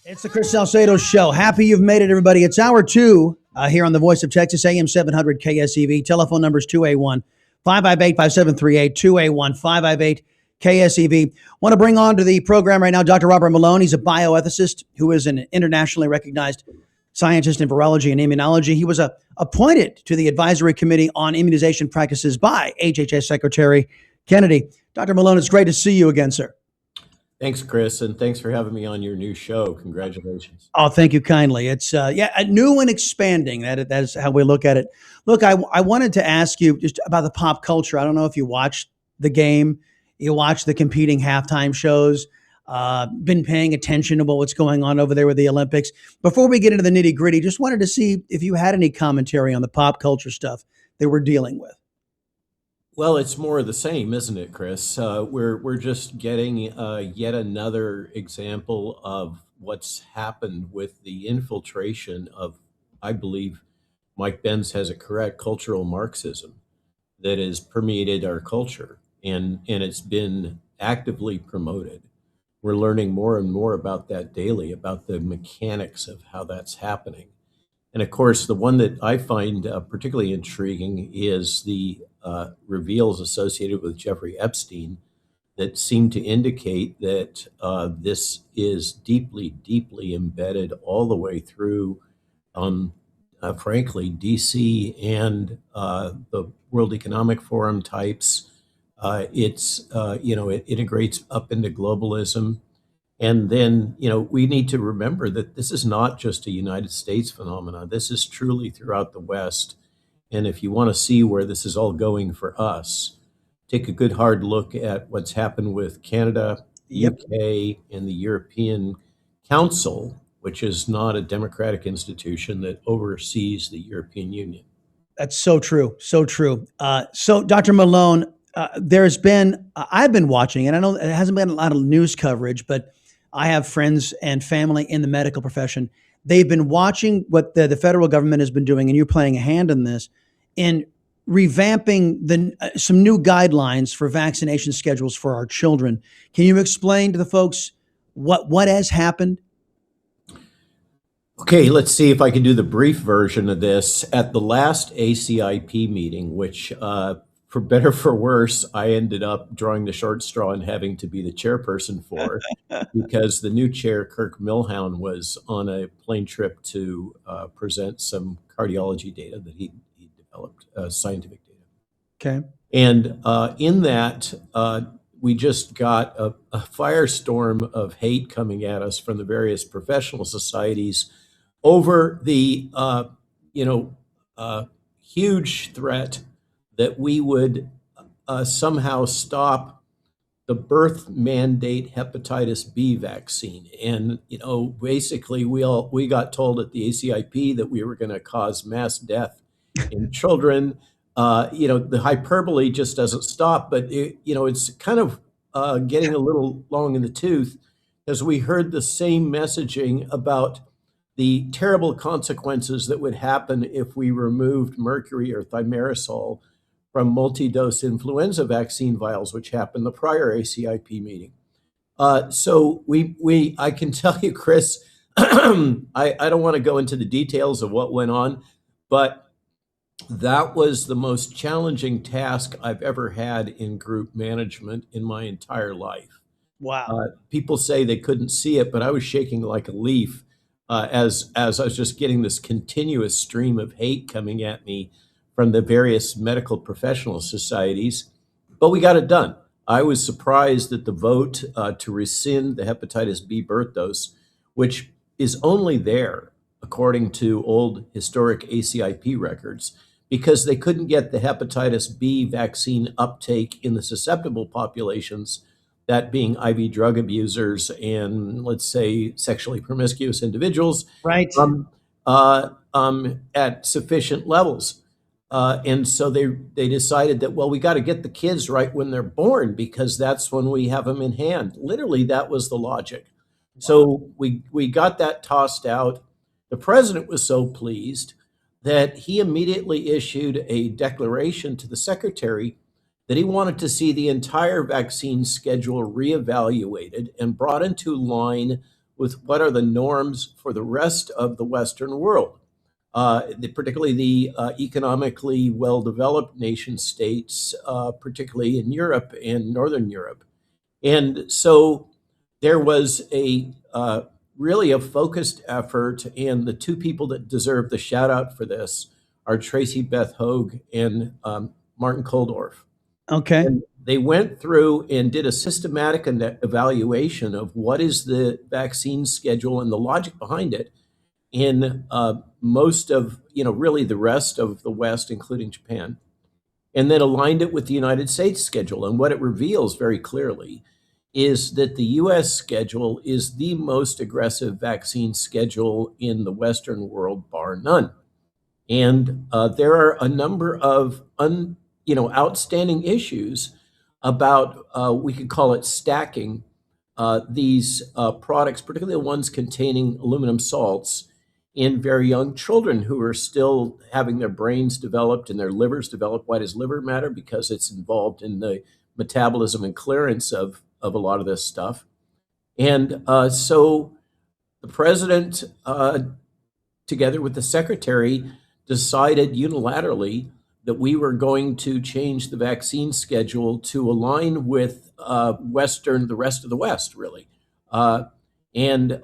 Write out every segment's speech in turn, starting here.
It's the Chris Salcedo Show. Happy you've made it, everybody. It's hour two here on the Voice of Texas, AM 700 KSEV. Telephone numbers 281 558 5738, 281 558 KSEV. Want to bring on to the program right now Dr. Robert Malone. He's a bioethicist who is an internationally recognized scientist in virology and immunology. He was appointed to the Advisory Committee on Immunization Practices by HHS Secretary Kennedy. Dr. Malone, it's great to see you again, sir. Thanks, Chris, and thanks for having me on your new show. Congratulations. Oh, thank you kindly. It's new and expanding. That's how we look at it. Look, I wanted to ask you just about the pop culture. I don't know if you watched the game, you watched the competing halftime shows, been paying attention to what's going on over there with the Olympics. Before we get into the nitty gritty, just wanted to see if you had any commentary on the pop culture stuff that we're dealing with. Well, it's more of the same, isn't it, Chris? We're just getting yet another example of what's happened with the infiltration of, I believe, Mike Benz has it correct, cultural Marxism that has permeated our culture, and it's been actively promoted. We're learning more and more about that daily, about the mechanics of how that's happening. And of course, the one that I find particularly intriguing is the reveals associated with Jeffrey Epstein that seem to indicate that this is deeply, deeply embedded all the way through, frankly, DC and the World Economic Forum types. It integrates up into globalism. And then, we need to remember that this is not just a United States phenomenon. This is truly throughout the West. And if you want to see where this is all going for us, take a good hard look at what's happened with Canada, the UK, and the European Council, which is not a democratic institution that oversees the European Union. That's so true. So true. So, Dr. Malone, I've been watching, and I know it hasn't been a lot of news coverage, but I have friends and family in the medical profession. They've been watching what the federal government has been doing, and you're playing a hand in this, in revamping some new guidelines for vaccination schedules for our children. Can you explain to the folks what has happened? Okay, let's see if I can do the brief version of this. At the last ACIP meeting, which for better for worse, I ended up drawing the short straw and having to be the chairperson for because the new chair, Kirk Milhound, was on a plane trip to present some cardiology data that he developed, scientific data. Okay. And in that, we just got a firestorm of hate coming at us from the various professional societies over the huge threat that we would somehow stop the birth mandate hepatitis B vaccine. And, basically we got told at the ACIP that we were going to cause mass death in children. The hyperbole just doesn't stop, but it's kind of getting a little long in the tooth, as we heard the same messaging about the terrible consequences that would happen if we removed mercury or thimerosal from multi-dose influenza vaccine vials, which happened the prior ACIP meeting. So I can tell you, Chris, I don't want to go into the details of what went on, but that was the most challenging task I've ever had in group management in my entire life. Wow. People say they couldn't see it, but I was shaking like a leaf as I was just getting this continuous stream of hate coming at me from the various medical professional societies, but we got it done. I was surprised that the vote to rescind the hepatitis B birth dose, which is only there, according to old historic ACIP records, because they couldn't get the hepatitis B vaccine uptake in the susceptible populations, that being IV drug abusers and, let's say, sexually promiscuous individuals, Right. At sufficient levels. And so they decided that, well, we got to get the kids right when they're born because that's when we have them in hand. Literally, that was the logic. Wow. So we got that tossed out. The president was so pleased that he immediately issued a declaration to the secretary that he wanted to see the entire vaccine schedule reevaluated and brought into line with what are the norms for the rest of the Western world, particularly the economically well-developed nation states, particularly in Europe and Northern Europe. And so there was a really a focused effort, and the two people that deserve the shout out for this are Tracy Beth Hogue and Martin Koldorf. Okay. And they went through and did a systematic evaluation of what is the vaccine schedule and the logic behind it in most of, really the rest of the West, including Japan, and then aligned it with the United States schedule. And what it reveals very clearly is that the US schedule is the most aggressive vaccine schedule in the Western world, bar none. And there are a number of outstanding issues about, we could call it stacking these products, particularly the ones containing aluminum salts, in very young children who are still having their brains developed and their livers developed. Why does liver matter? Because it's involved in the metabolism and clearance of a lot of this stuff. And so the president, together with the secretary, decided unilaterally that we were going to change the vaccine schedule to align with the rest of the West, really, and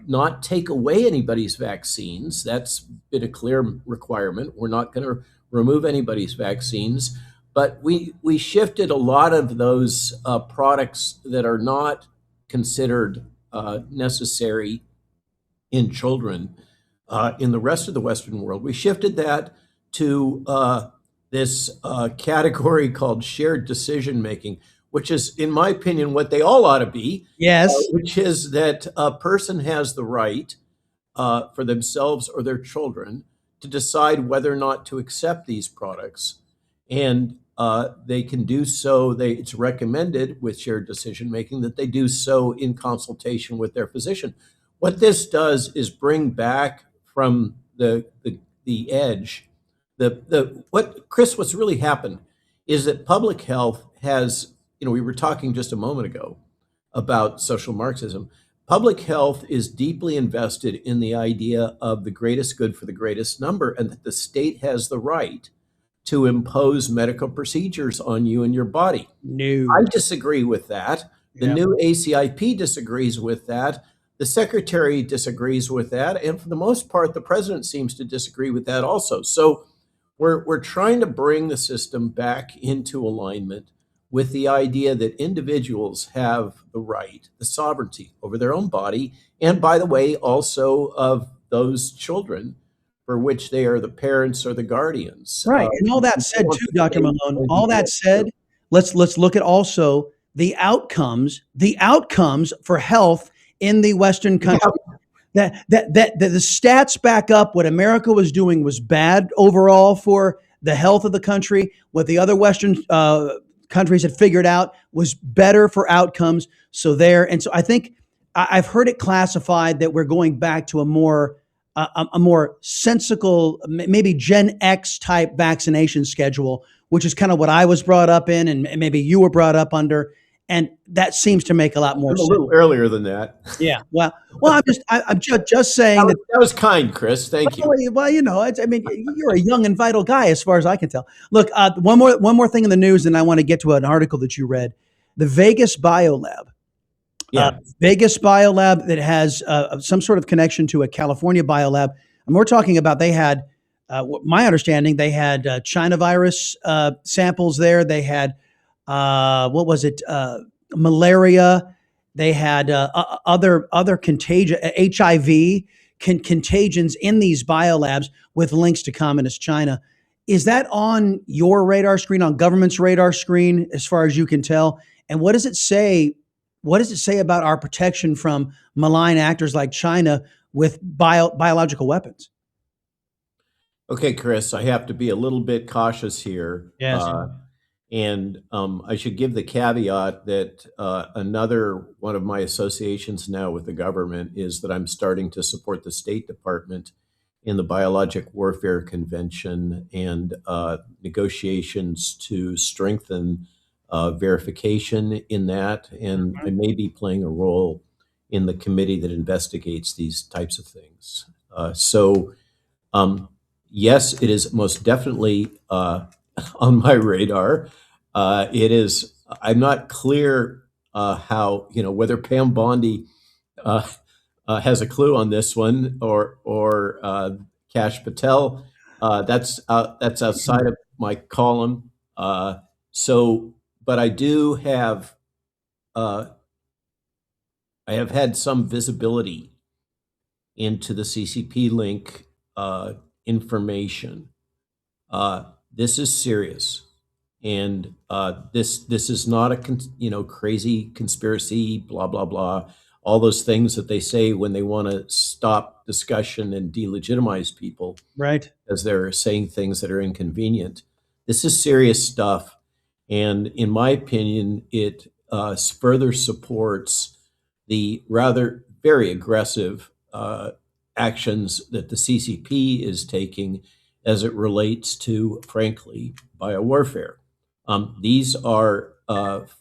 not take away anybody's vaccines. That's been a clear requirement. We're not going to remove anybody's vaccines, but we shifted a lot of those products that are not considered necessary in children in the rest of the Western world. We shifted that to this category called shared decision making, which is, in my opinion, what they all ought to be. Yes. Which is that a person has the right for themselves or their children to decide whether or not to accept these products. And they can do so. It's recommended with shared decision making that they do so in consultation with their physician. What this does is bring back from the edge what's really happened is that public health has, we were talking just a moment ago about social Marxism. Public health is deeply invested in the idea of the greatest good for the greatest number, and that the state has the right to impose medical procedures on you and your body. No. I disagree with that. The new ACIP disagrees with that. The secretary disagrees with that. And for the most part, the president seems to disagree with that also. So we're trying to bring the system back into alignment with the idea that individuals have the right, the sovereignty over their own body, and by the way, also of those children for which they are the parents or the guardians. Right. And all that said too, Dr. Malone, all that said, let's look at also the outcomes for health in the Western country. That the stats back up what America was doing was bad overall for the health of the country. What the other Western countries had figured out was better for outcomes. So I think I've heard it classified that we're going back to a more sensical, maybe Gen X type vaccination schedule, which is kind of what I was brought up in, and maybe you were brought up under. And that seems to make a lot more sense. A little earlier than that. Yeah. Well, I'm just saying that was kind, Chris. Thank you. Well, you're a young and vital guy as far as I can tell. Look, one more thing in the news, and I want to get to an article that you read. The Vegas Biolab. Vegas Biolab that has some sort of connection to a California biolab. And we're talking about they had, my understanding, they had China virus samples there. They had malaria. They had other contagion, HIV contagions in these biolabs with links to communist China. Is that on your radar screen, on government's radar screen, as far as you can tell? And what does it say? What does it say about our protection from malign actors like China with biological weapons? Okay, Chris, I have to be a little bit cautious here. Yes. And I should give the caveat that another one of my associations now with the government is that I'm starting to support the State Department in the Biologic Warfare Convention and negotiations to strengthen verification in that. And I may be playing a role in the committee that investigates these types of things. So yes, it is most definitely on my radar. It is. I'm not clear how, whether Pam Bondi uh, has a clue on this one, or Kash Patel. That's outside of my column. So, but uh, I have had some visibility into the CCP link information. This is serious, and this is not a crazy conspiracy, blah blah blah, all those things that they say when they want to stop discussion and delegitimize people Right. as they're saying things that are inconvenient. This is serious stuff, and in my opinion, it further supports the rather very aggressive actions that the CCP is taking as it relates to, frankly, biowarfare. These are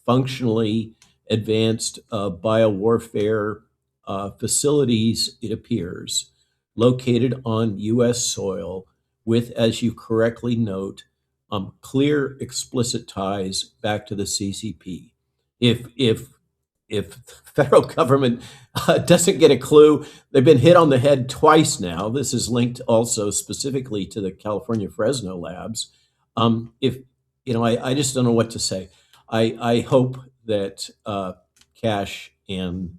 functionally advanced biowarfare facilities, it appears, located on U.S. soil with, as you correctly note, clear, explicit ties back to the CCP. If the federal government doesn't get a clue, they've been hit on the head twice now. This is linked also specifically to the California Fresno labs. If I just don't know what to say. I hope that Cash and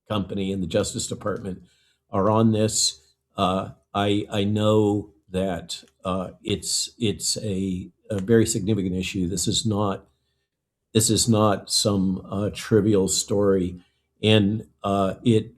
company and the Justice Department are on this. I know that it's a very significant issue. This is not some trivial story, and it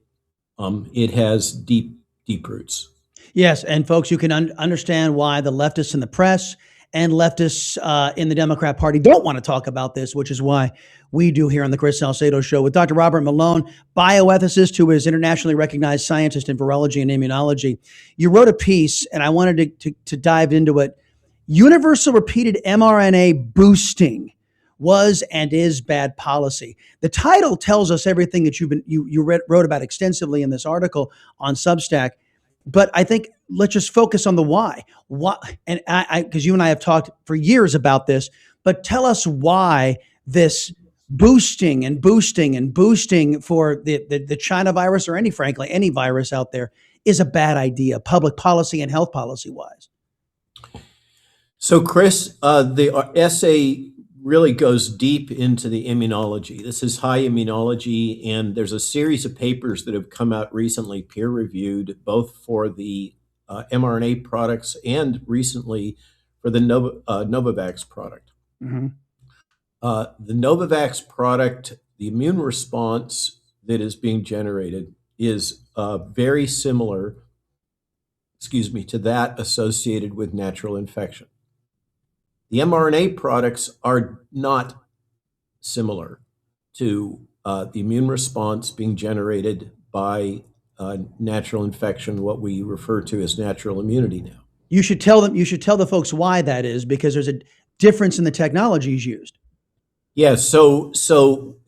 has deep roots. Yes, and folks, you can understand why the leftists in the press and leftists in the Democrat Party don't want to talk about this, which is why we do here on the Chris Salcedo Show with Dr. Robert Malone, bioethicist who is internationally recognized scientist in virology and immunology. You wrote a piece, and I wanted to dive into it. Universal repeated mRNA boosting was and is bad policy. The title tells us everything that you wrote about extensively in this article on Substack. But I think let's just focus on the why. Why? And because you and I have talked for years about this, but tell us why this boosting and boosting and boosting for the China virus, or frankly, any virus out there, is a bad idea, public policy and health policy wise. So, Chris, the essay really goes deep into the immunology. This is high immunology, and there's a series of papers that have come out recently, peer-reviewed, both for the mRNA products and recently for the Novavax product. Mm-hmm. The Novavax product, the immune response that is being generated is very similar, to that associated with natural infection. The mRNA products are not similar to the immune response being generated by natural infection, what we refer to as natural immunity now. You should tell the folks why that is, because there's a difference in the technologies used. Yeah, so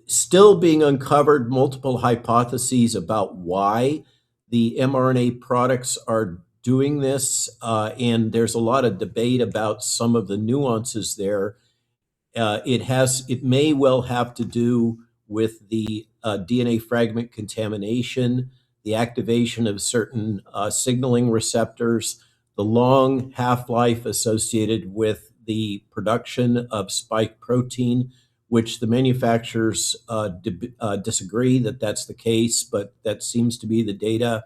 still being uncovered multiple hypotheses about why the mRNA products are doing this, and there's a lot of debate about some of the nuances there. It may well have to do with the DNA fragment contamination, the activation of certain signaling receptors, the long half-life associated with the production of spike protein, which the manufacturers disagree that that's the case, but that seems to be the data.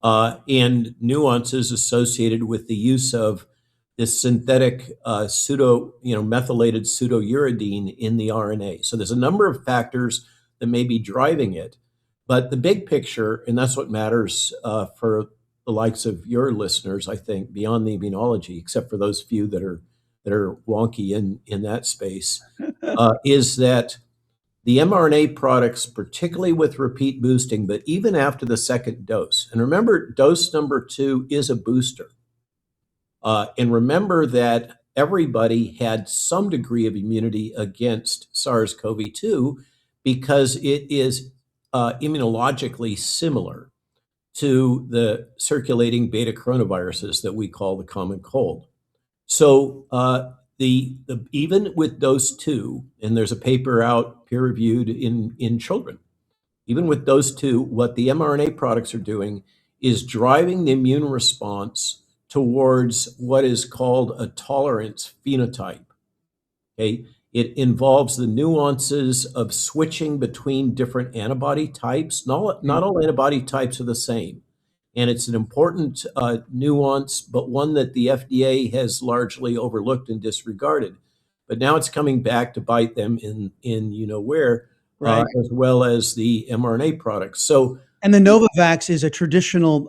And nuances associated with the use of this synthetic methylated pseudouridine in the RNA. So there's a number of factors that may be driving it, but the big picture, and that's what matters for the likes of your listeners, I think, beyond the immunology, except for those few that are wonky in that space, is that the mRNA products, particularly with repeat boosting, but even after the second dose, and remember, dose number 2 is a booster. And remember that everybody had some degree of immunity against SARS-CoV-2 because it is immunologically similar to the circulating beta coronaviruses that we call the common cold. So even with those two, and there's a paper out peer reviewed in children, even with those two, what the mRNA products are doing is driving the immune response towards what is called a tolerance phenotype. Okay, it involves the nuances of switching between different antibody types. Not all antibody types are the same. And it's an important nuance, but one that the FDA has largely overlooked and disregarded. But now it's coming back to bite them in you know where, Right. as well as the mRNA products. So And the Novavax is a traditional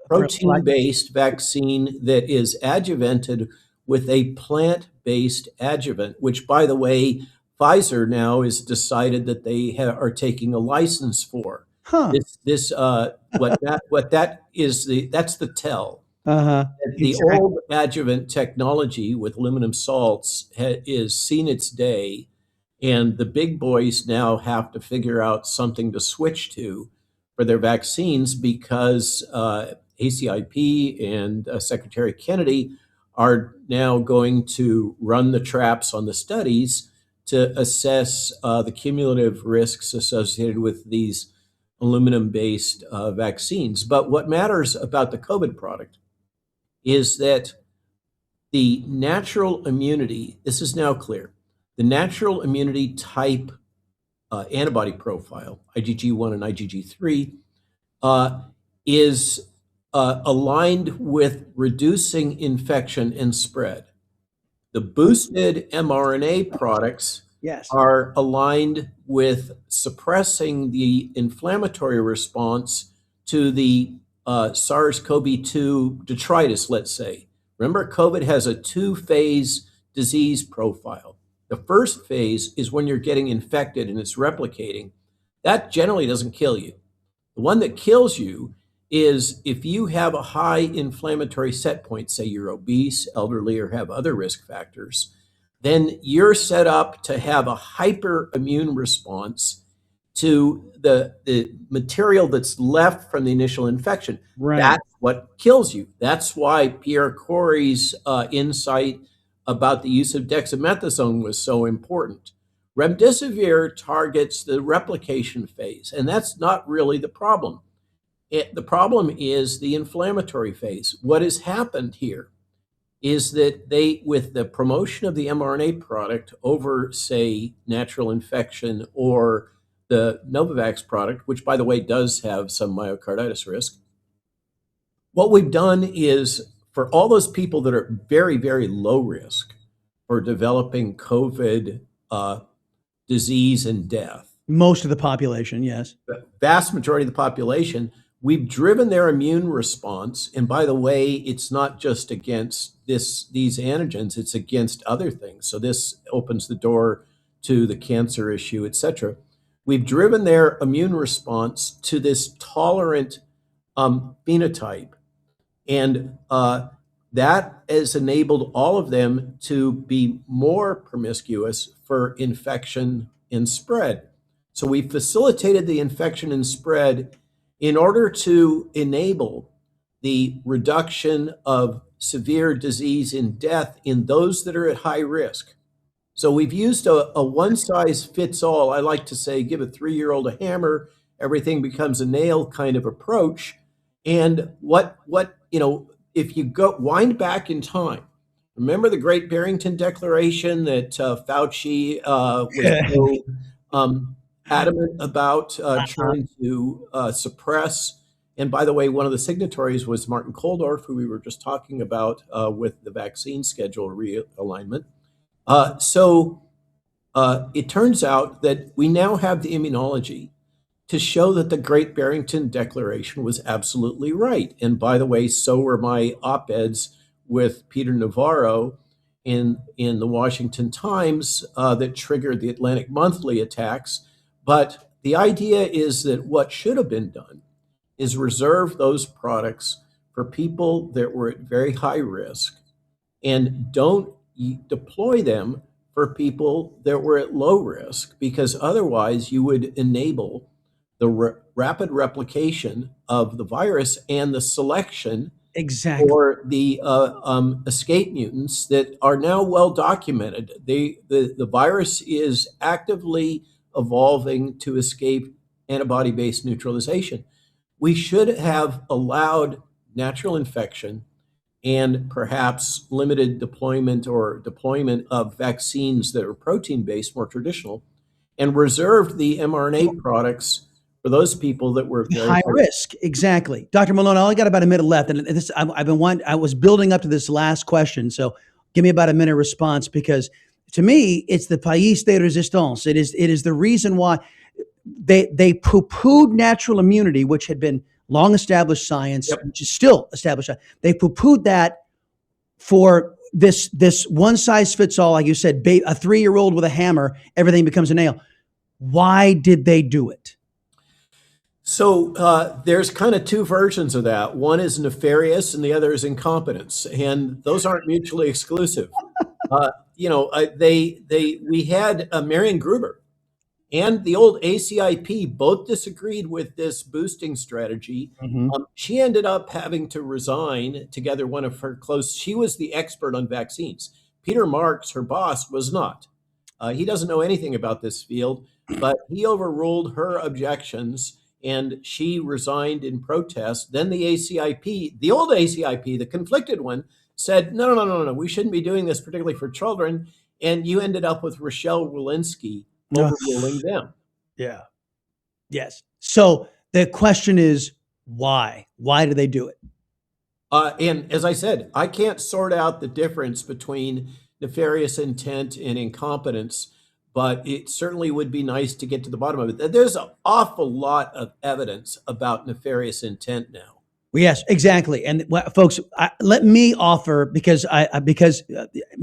protein-based vaccine that is adjuvanted with a plant-based adjuvant, which, by the way, Pfizer now has decided that they are taking a license for. huh. What that is, that's the tell. Uh-huh. The Exactly. old adjuvant technology with aluminum salts is seen its day, and the big boys now have to figure out something to switch to for their vaccines because ACIP and Secretary Kennedy are now going to run the traps on the studies to assess the cumulative risks associated with these aluminum-based vaccines. But what matters about the COVID product is that the natural immunity, this is now clear, the natural immunity type antibody profile, IgG1 and IgG3, is aligned with reducing infection and spread. The boosted mRNA products Yes. are aligned with suppressing the inflammatory response to the SARS-CoV-2 detritus, let's say. Remember, COVID has a two-phase disease profile. The first phase is when you're getting infected and it's replicating. That generally doesn't kill you. The one that kills you is if you have a high inflammatory set point, say you're obese, elderly, or have other risk factors, then you're set up to have a hyperimmune response to the material that's left from the initial infection. Right. That's what kills you. That's why Pierre Corey's insight about the use of dexamethasone was so important. Remdesivir targets the replication phase, and that's not really the problem. The problem is the inflammatory phase. What has happened here is that they, with the promotion of the mRNA product over, say, natural infection or the Novavax product, which, by the way, does have some myocarditis risk, what we've done is for all those people that are very, very low risk for developing COVID disease and death, Most of the population, yes. the vast majority of the population, we've driven their immune response. And by the way, it's not just against these antigens, it's against other things. So this opens the door to the cancer issue, et cetera. We've driven their immune response to this tolerant phenotype. And that has enabled all of them to be more promiscuous for infection and spread. So we facilitated the infection and spread in order to enable the reduction of severe disease and death in those that are at high risk. So we've used a one size fits all, I like to say, give a 3-year-old a hammer, everything becomes a nail kind of approach. And if you go wind back in time, remember the Great Barrington Declaration that Fauci was so adamant about trying to suppress. And by the way, one of the signatories was Martin Koldorf, who we were just talking about with the vaccine schedule realignment. So it turns out that we now have the immunology to show that the Great Barrington Declaration was absolutely right. And by the way, so were my op-eds with Peter Navarro in the Washington Times that triggered the Atlantic Monthly attacks. But the idea is that what should have been done is reserve those products for people that were at very high risk and don't deploy them for people that were at low risk, because otherwise you would enable the rapid replication of the virus and the selection Exactly. for the escape mutants that are now well documented. The virus is actively evolving to escape antibody-based neutralization. We should have allowed natural infection and perhaps limited deployment or deployment of vaccines that are protein-based, more traditional, and reserved the mRNA products for those people that were very High risk. Exactly. Dr. Malone, I only got about a minute left. And this, I was building up to this last question. So give me about a minute response, because to me, it's the pays de resistance. It is the reason why they poo-pooed natural immunity, which had been long established science, Yep. which is still established. They poo-pooed that for this one size fits all, like you said, a 3-year-old with a hammer, everything becomes a nail. Why did they do it? So there's kind of two versions of that. One is nefarious, and the other is incompetence, and those aren't mutually exclusive. We had Marion Gruber and the old ACIP both disagreed with this boosting strategy. Mm-hmm. She ended up having to resign together. One of her close, she was the expert on vaccines. Peter Marks, her boss, was not. He doesn't know anything about this field, but he overruled her objections and she resigned in protest. Then the ACIP, the old ACIP, the conflicted one, said, no, we shouldn't be doing this, particularly for children. And you ended up with Rochelle Walensky overruling them. Yeah. Yes. So the question is, why? Why do they do it? And as I said, I can't sort out the difference between nefarious intent and incompetence, but it certainly would be nice to get to the bottom of it. There's an awful lot of evidence about nefarious intent now. Well, yes, exactly. And folks, let me offer, because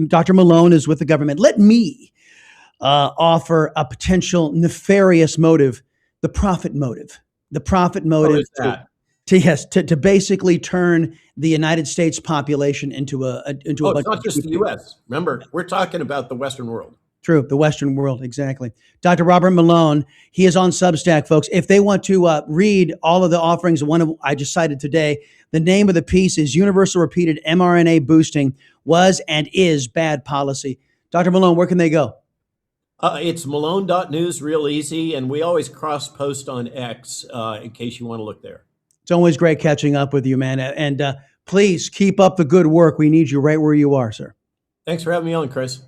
Dr. Malone is with the government, let me offer a potential nefarious motive, the profit motive. The profit motive to basically turn the United States population into a it's not just the U.S. Remember, we're talking about the Western world. True, the Western world, exactly. Dr. Robert Malone, he is on Substack, folks. If they want to read all of the offerings, I just cited today, the name of the piece is Universal Repeated mRNA Boosting Was and Is Bad Policy. Dr. Malone, where can they go? It's malone.news, real easy, and we always cross-post on X in case you want to look there. It's always great catching up with you, man. And please keep up the good work. We need you right where you are, sir. Thanks for having me on, Chris.